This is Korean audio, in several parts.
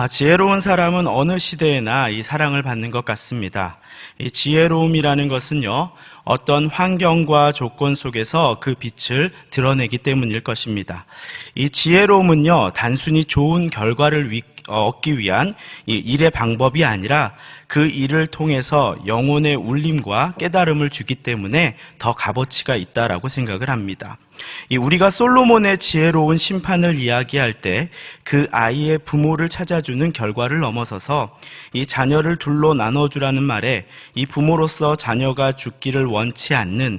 지혜로운 사람은 어느 시대에나 이 사랑을 받는 것 같습니다. 이 지혜로움이라는 것은요, 어떤 환경과 조건 속에서 그 빛을 드러내기 때문일 것입니다. 이 지혜로움은요, 단순히 좋은 결과를 얻기 위한 이 일의 방법이 아니라 그 일을 통해서 영혼의 울림과 깨달음을 주기 때문에 더 값어치가 있다라고 생각을 합니다. 우리가 솔로몬의 지혜로운 심판을 이야기할 때 그 아이의 부모를 찾아주는 결과를 넘어서서 이 자녀를 둘로 나눠주라는 말에 이 부모로서 자녀가 죽기를 원치 않는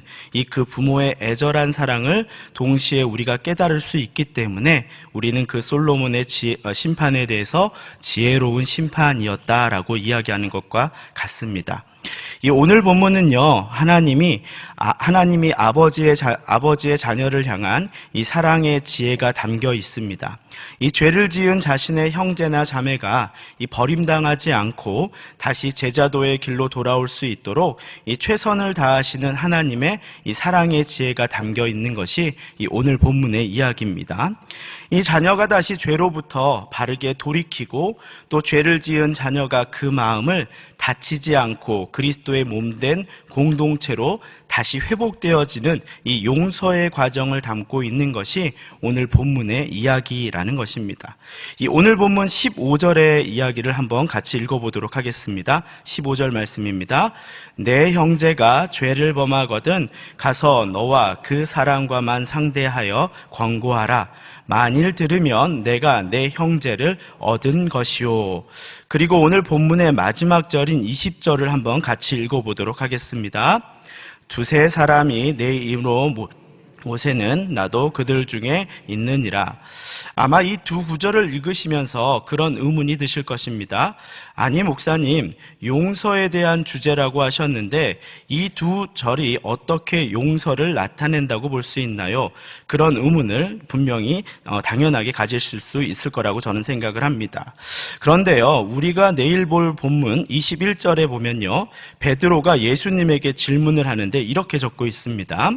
그 부모의 애절한 사랑을 동시에 우리가 깨달을 수 있기 때문에 우리는 그 솔로몬의 심판에 대해서 지혜로운 심판이었다라고 이야기하는 것과 같습니다. 오늘 본문은요, 하나님이 아버지의 자녀를 향한 이 사랑의 지혜가 담겨 있습니다. 이 죄를 지은 자신의 형제나 자매가 버림당하지 않고 다시 제자도의 길로 돌아올 수 있도록 최선을 다하시는 하나님의 이 사랑의 지혜가 담겨 있는 것이 오늘 본문의 이야기입니다. 이 자녀가 다시 죄로부터 바르게 돌이키고 또 죄를 지은 자녀가 그 마음을 다치지 않고 그리스도의 몸된 공동체로 다시 회복되어지는 이 용서의 과정을 담고 있는 것이 오늘 본문의 이야기라는 것입니다. 오늘 본문 15절의 이야기를 한번 같이 읽어보도록 하겠습니다. 15절 말씀입니다. 내 형제가 죄를 범하거든 가서 너와 그 사람과만 상대하여 권고하라. 만일 들으면 내가 내 형제를 얻은 것이요. 그리고 오늘 본문의 마지막 절인 20절을 한번 같이 읽어보도록 하겠습니다. 두세 사람이 내 이름으로 모세는 나도 그들 중에 있느니라. 아마 이 두 구절을 읽으시면서 그런 의문이 드실 것입니다. 아니 목사님, 용서에 대한 주제라고 하셨는데 이 두 절이 어떻게 용서를 나타낸다고 볼 수 있나요? 그런 의문을 분명히 당연하게 가지실 수 있을 거라고 저는 생각을 합니다. 그런데요, 우리가 내일 볼 본문 21절에 보면요, 베드로가 예수님에게 질문을 하는데 이렇게 적고 있습니다.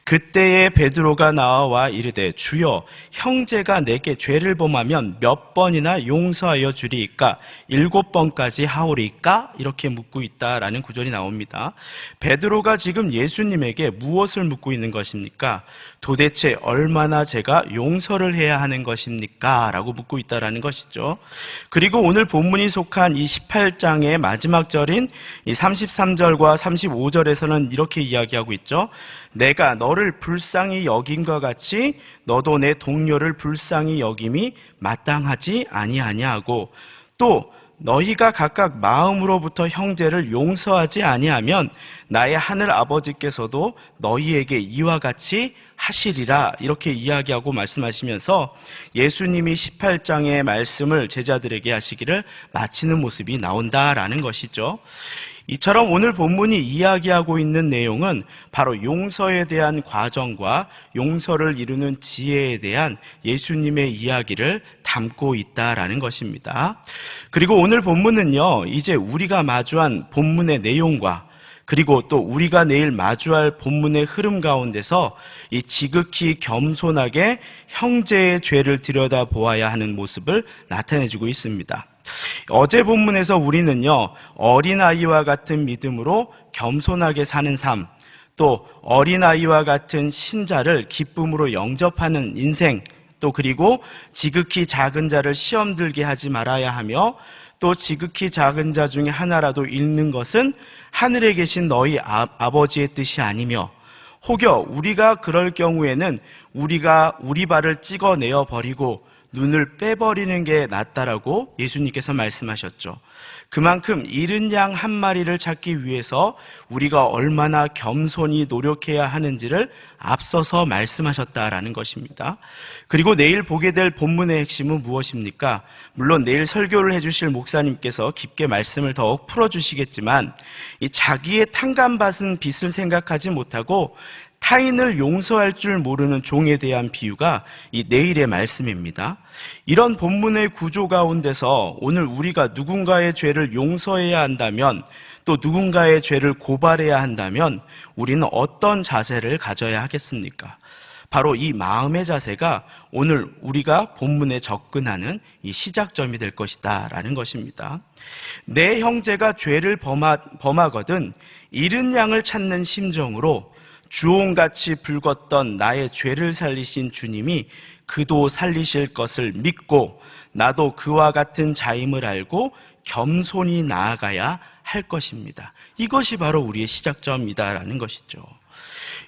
그때에 베드로가 나와 이르되 주여, 형제가 내게 죄를 범하면 몇 번이나 용서하여 주리이까? 7번까지 하오리이까? 이렇게 묻고 있다라는 구절이 나옵니다. 베드로가 지금 예수님에게 무엇을 묻고 있는 것입니까? 도대체 얼마나 제가 용서를 해야 하는 것입니까? 라고 묻고 있다라는 것이죠. 그리고 오늘 본문이 속한 이 18장의 마지막 절인 이 33절과 35절에서는 이렇게 이야기하고 있죠. 내가 너를 불쌍히 여김과 같이 너도 내 동료를 불쌍히 여김이 마땅하지 아니하냐고, 또 너희가 각각 마음으로부터 형제를 용서하지 아니하면 나의 하늘 아버지께서도 너희에게 이와 같이 하시리라, 이렇게 이야기하고 말씀하시면서 예수님이 18장의 말씀을 제자들에게 하시기를 마치는 모습이 나온다라는 것이죠. 이처럼 오늘 본문이 이야기하고 있는 내용은 바로 용서에 대한 과정과 용서를 이루는 지혜에 대한 예수님의 이야기를 담고 있다라는 것입니다. 그리고 오늘 본문은요, 이제 우리가 마주한 본문의 내용과 그리고 또 우리가 내일 마주할 본문의 흐름 가운데서 이 지극히 겸손하게 형제의 죄를 들여다보아야 하는 모습을 나타내주고 있습니다. 어제 본문에서 우리는요, 어린아이와 같은 믿음으로 겸손하게 사는 삶, 또 어린아이와 같은 신자를 기쁨으로 영접하는 인생, 또 그리고 지극히 작은 자를 시험 들게 하지 말아야 하며, 또 지극히 작은 자 중에 하나라도 잃는 것은 하늘에 계신 너희 아버지의 뜻이 아니며, 혹여 우리가 그럴 경우에는 우리가 우리 발을 찍어내어 버리고 눈을 빼버리는 게 낫다라고 예수님께서 말씀하셨죠. 그만큼 잃은 양 한 마리를 찾기 위해서 우리가 얼마나 겸손히 노력해야 하는지를 앞서서 말씀하셨다라는 것입니다. 그리고 내일 보게 될 본문의 핵심은 무엇입니까? 물론 내일 설교를 해주실 목사님께서 깊게 말씀을 더욱 풀어주시겠지만, 이 자기의 탕감받은 빚을 생각하지 못하고 타인을 용서할 줄 모르는 종에 대한 비유가 이 내일의 말씀입니다. 이런 본문의 구조 가운데서 오늘 우리가 누군가의 죄를 용서해야 한다면, 또 누군가의 죄를 고발해야 한다면 우리는 어떤 자세를 가져야 하겠습니까? 바로 이 마음의 자세가 오늘 우리가 본문에 접근하는 이 시작점이 될 것이다 라는 것입니다. 내 형제가 죄를 범하거든 잃은 양을 찾는 심정으로 주홍같이 붉었던 나의 죄를 살리신 주님이 그도 살리실 것을 믿고 나도 그와 같은 자임을 알고 겸손히 나아가야 할 것입니다. 이것이 바로 우리의 시작점이다라는 것이죠.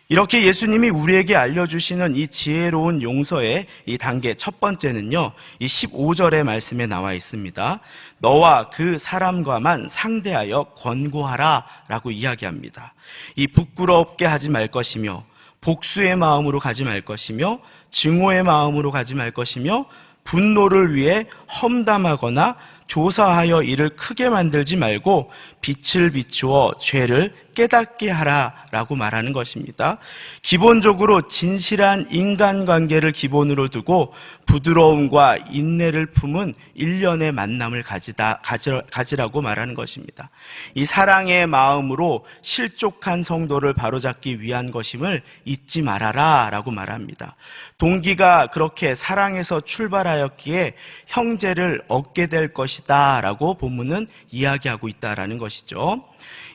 이렇게 예수님이 우리에게 알려주시는 이 지혜로운 용서의 이 단계 첫 번째는요, 이 15절의 말씀에 나와 있습니다. 너와 그 사람과만 상대하여 권고하라 라고 이야기합니다. 이 부끄럽게 하지 말 것이며 복수의 마음으로 가지 말 것이며 증오의 마음으로 가지 말 것이며 분노를 위해 험담하거나 조사하여 이를 크게 만들지 말고 빛을 비추어 죄를 깨닫게 하라라고 말하는 것입니다. 기본적으로 진실한 인간관계를 기본으로 두고 부드러움과 인내를 품은 일련의 만남을 가지라고 말하는 것입니다. 이 사랑의 마음으로 실족한 성도를 바로잡기 위한 것임을 잊지 말아라라고 말합니다. 동기가 그렇게 사랑에서 출발하였기에 형제를 얻게 될 것이다 라고 본문은 이야기하고 있다라는 것이죠.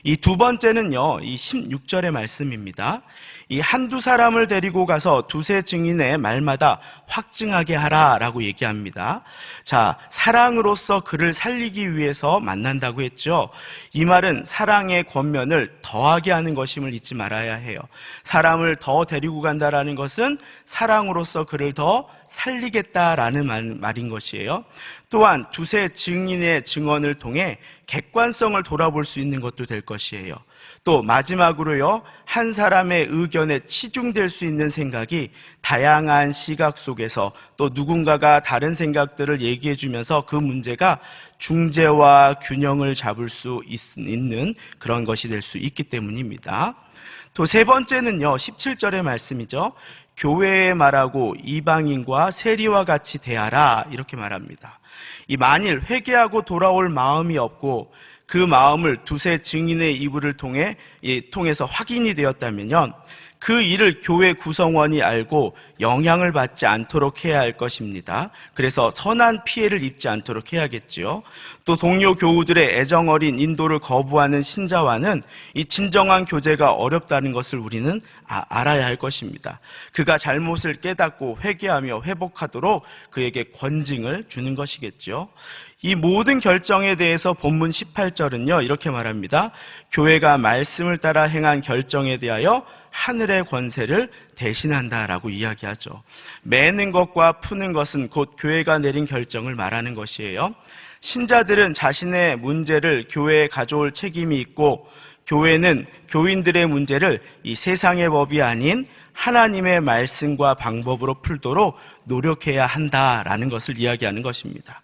이 두 번째는요, 이 16절의 말씀입니다. 이 한두 사람을 데리고 가서 두세 증인의 말마다 확증하게 하라라고 얘기합니다. 자, 사랑으로서 그를 살리기 위해서 만난다고 했죠. 이 말은 사랑의 권면을 더하게 하는 것임을 잊지 말아야 해요. 사람을 더 데리고 간다라는 것은 사랑으로서 그를 더 살리겠다라는 말인 것이에요. 또한 두세 증인의 증언을 통해 객관성을 돌아볼 수 있는 것도 될 것이에요. 또 마지막으로요, 한 사람의 의견에 치중될 수 있는 생각이 다양한 시각 속에서 또 누군가가 다른 생각들을 얘기해 주면서 그 문제가 중재와 균형을 잡을 수 있는 그런 것이 될 수 있기 때문입니다. 또 세 번째는요, 17절의 말씀이죠. 교회에 말하고 이방인과 세리와 같이 대하라 이렇게 말합니다. 이 만일 회개하고 돌아올 마음이 없고 그 마음을 두세 증인의 이불을 통해서 확인이 되었다면요, 그 일을 교회 구성원이 알고 영향을 받지 않도록 해야 할 것입니다. 그래서 선한 피해를 입지 않도록 해야겠지요. 또 동료 교우들의 애정어린 인도를 거부하는 신자와는 이 진정한 교제가 어렵다는 것을 우리는 알아야 할 것입니다. 그가 잘못을 깨닫고 회개하며 회복하도록 그에게 권징을 주는 것이겠죠. 이 모든 결정에 대해서 본문 18절은요, 이렇게 말합니다. 교회가 말씀을 따라 행한 결정에 대하여 하늘의 권세를 대신한다라고 이야기하죠. 매는 것과 푸는 것은 곧 교회가 내린 결정을 말하는 것이에요. 신자들은 자신의 문제를 교회에 가져올 책임이 있고, 교회는 교인들의 문제를 이 세상의 법이 아닌 하나님의 말씀과 방법으로 풀도록 노력해야 한다라는 것을 이야기하는 것입니다.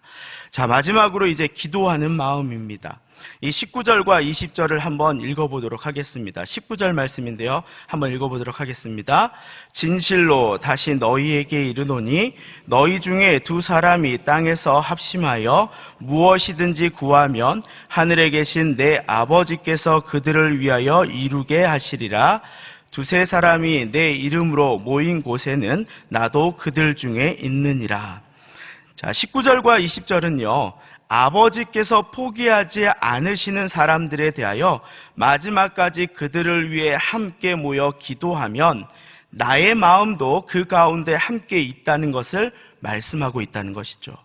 자, 마지막으로 이제 기도하는 마음입니다. 이 19절과 20절을 한번 읽어보도록 하겠습니다. 19절 말씀인데요, 한번 읽어보도록 하겠습니다. 진실로 다시 너희에게 이르노니 너희 중에 두 사람이 땅에서 합심하여 무엇이든지 구하면 하늘에 계신 내 아버지께서 그들을 위하여 이루게 하시리라. 두세 사람이 내 이름으로 모인 곳에는 나도 그들 중에 있느니라. 자, 19절과 20절은요, 아버지께서 포기하지 않으시는 사람들에 대하여 마지막까지 그들을 위해 함께 모여 기도하면 나의 마음도 그 가운데 함께 있다는 것을 말씀하고 있다는 것이죠.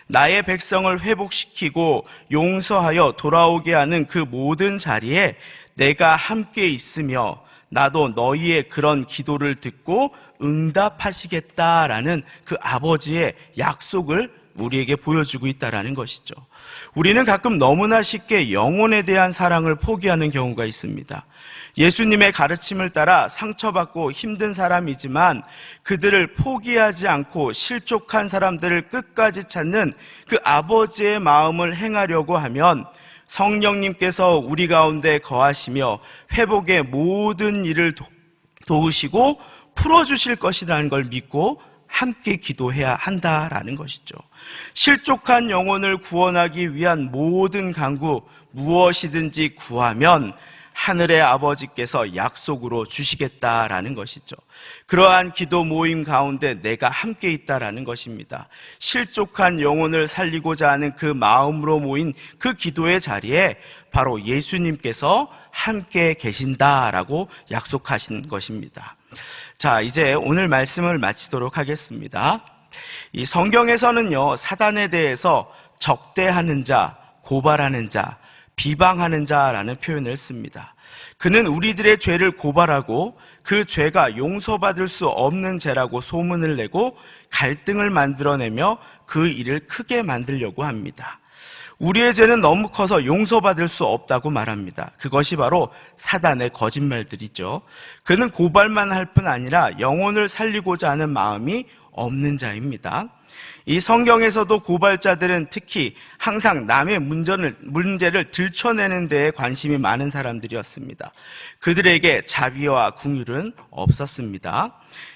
나의 백성을 회복시키고 용서하여 돌아오게 하는 그 모든 자리에 내가 함께 있으며 나도 너희의 그런 기도를 듣고 응답하시겠다라는 그 아버지의 약속을 우리에게 보여주고 있다라는 것이죠. 우리는 가끔 너무나 쉽게 영혼에 대한 사랑을 포기하는 경우가 있습니다. 예수님의 가르침을 따라 상처받고 힘든 사람이지만 그들을 포기하지 않고 실족한 사람들을 끝까지 찾는 그 아버지의 마음을 행하려고 하면 성령님께서 우리 가운데 거하시며 회복의 모든 일을 도우시고 풀어주실 것이라는 걸 믿고 함께 기도해야 한다라는 것이죠. 실족한 영혼을 구원하기 위한 모든 간구 무엇이든지 구하면 하늘의 아버지께서 약속으로 주시겠다라는 것이죠. 그러한 기도 모임 가운데 내가 함께 있다라는 것입니다. 실족한 영혼을 살리고자 하는 그 마음으로 모인 그 기도의 자리에 바로 예수님께서 함께 계신다라고 약속하신 것입니다. 자, 이제 오늘 말씀을 마치도록 하겠습니다. 이 성경에서는요, 사단에 대해서 적대하는 자, 고발하는 자, 비방하는 자라는 표현을 씁니다. 그는 우리들의 죄를 고발하고 그 죄가 용서받을 수 없는 죄라고 소문을 내고 갈등을 만들어내며 그 일을 크게 만들려고 합니다. 우리의 죄는 너무 커서 용서받을 수 없다고 말합니다. 그것이 바로 사단의 거짓말들이죠. 그는 고발만 할 뿐 아니라 영혼을 살리고자 하는 마음이 없는 자입니다. 이 성경에서도 고발자들은 특히 항상 남의 문제를 들춰내는 데에 관심이 많은 사람들이었습니다. 그들에게 자비와 긍휼은 없었습니다.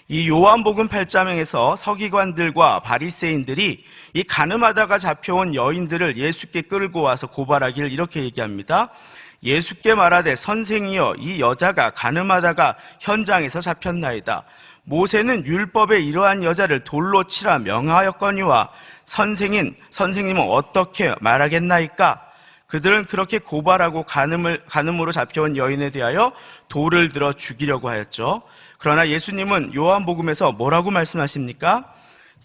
이 요한복음 8장에서 서기관들과 바리새인들이 이 가늠하다가 잡혀온 여인들을 예수께 끌고 와서 고발하기를 이렇게 얘기합니다. 예수께 말하되 선생이여, 이 여자가 가늠하다가 현장에서 잡혔나이다. 모세는 율법에 이러한 여자를 돌로 치라 명하였거니와 선생님은 어떻게 말하겠나이까? 그들은 그렇게 고발하고 간음으로 잡혀온 여인에 대하여 돌을 들어 죽이려고 하였죠. 그러나 예수님은 요한복음에서 뭐라고 말씀하십니까?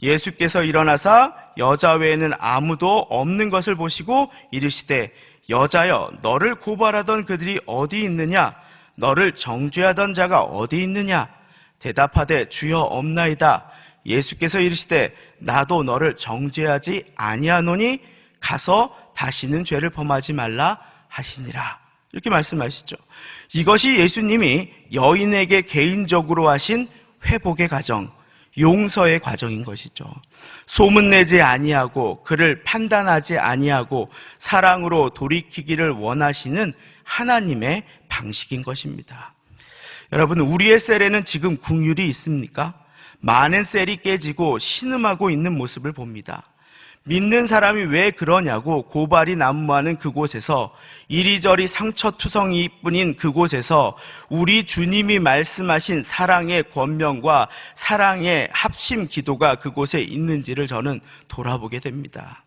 예수께서 일어나사 여자 외에는 아무도 없는 것을 보시고 이르시되 여자여, 너를 고발하던 그들이 어디 있느냐? 너를 정죄하던 자가 어디 있느냐? 대답하되 주여 없나이다. 예수께서 이르시되 나도 너를 정죄하지 아니하노니 가서 다시는 죄를 범하지 말라 하시니라. 이렇게 말씀하시죠. 이것이 예수님이 여인에게 개인적으로 하신 회복의 과정, 용서의 과정인 것이죠. 소문내지 아니하고 그를 판단하지 아니하고 사랑으로 돌이키기를 원하시는 하나님의 방식인 것입니다. 여러분, 우리의 셀에는 지금 긍휼이 있습니까? 많은 셀이 깨지고 신음하고 있는 모습을 봅니다. 믿는 사람이 왜 그러냐고 고발이 난무하는 그곳에서, 이리저리 상처투성이뿐인 그곳에서 우리 주님이 말씀하신 사랑의 권면과 사랑의 합심 기도가 그곳에 있는지를 저는 돌아보게 됩니다.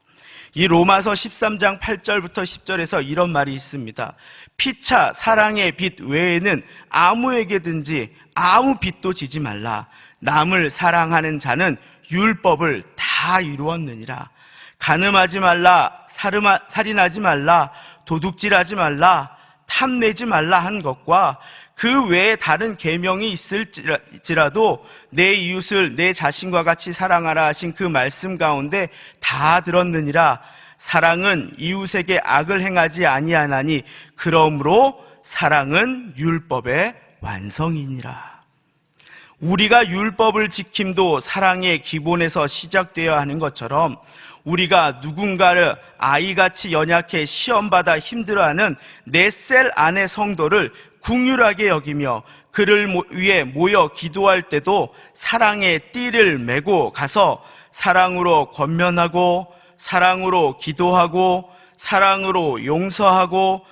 이 로마서 13장 8절부터 10절에서 이런 말이 있습니다. 피차 사랑의 빚 외에는 아무에게든지 아무 빚도 지지 말라. 남을 사랑하는 자는 율법을 다 이루었느니라. 간음하지 말라, 살인하지 말라, 도둑질하지 말라, 탐내지 말라 한 것과 그 외에 다른 계명이 있을지라도 내 이웃을 내 자신과 같이 사랑하라 하신 그 말씀 가운데 다 들었느니라. 사랑은 이웃에게 악을 행하지 아니하나니 그러므로 사랑은 율법의 완성이니라. 우리가 율법을 지킴도 사랑의 기본에서 시작되어야 하는 것처럼 우리가 누군가를 아이같이 연약해 시험받아 힘들어하는 내 셀 안의 성도를 긍휼하게 여기며 그를 위해 모여 기도할 때도 사랑의 띠를 메고 가서 사랑으로 권면하고 사랑으로 기도하고 사랑으로 용서하고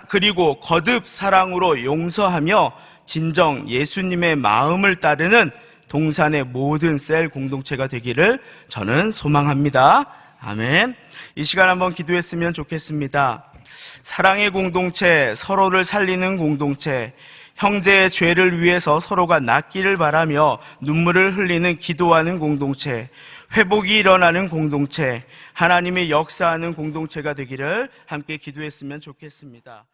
그리고 거듭 사랑으로 용서하며 진정 예수님의 마음을 따르는 동산의 모든 셀 공동체가 되기를 저는 소망합니다. 아멘. 이 시간 한번 기도했으면 좋겠습니다. 사랑의 공동체, 서로를 살리는 공동체, 형제의 죄를 위해서 서로가 낫기를 바라며 눈물을 흘리는 기도하는 공동체, 회복이 일어나는 공동체, 하나님의 역사하는 공동체가 되기를 함께 기도했으면 좋겠습니다.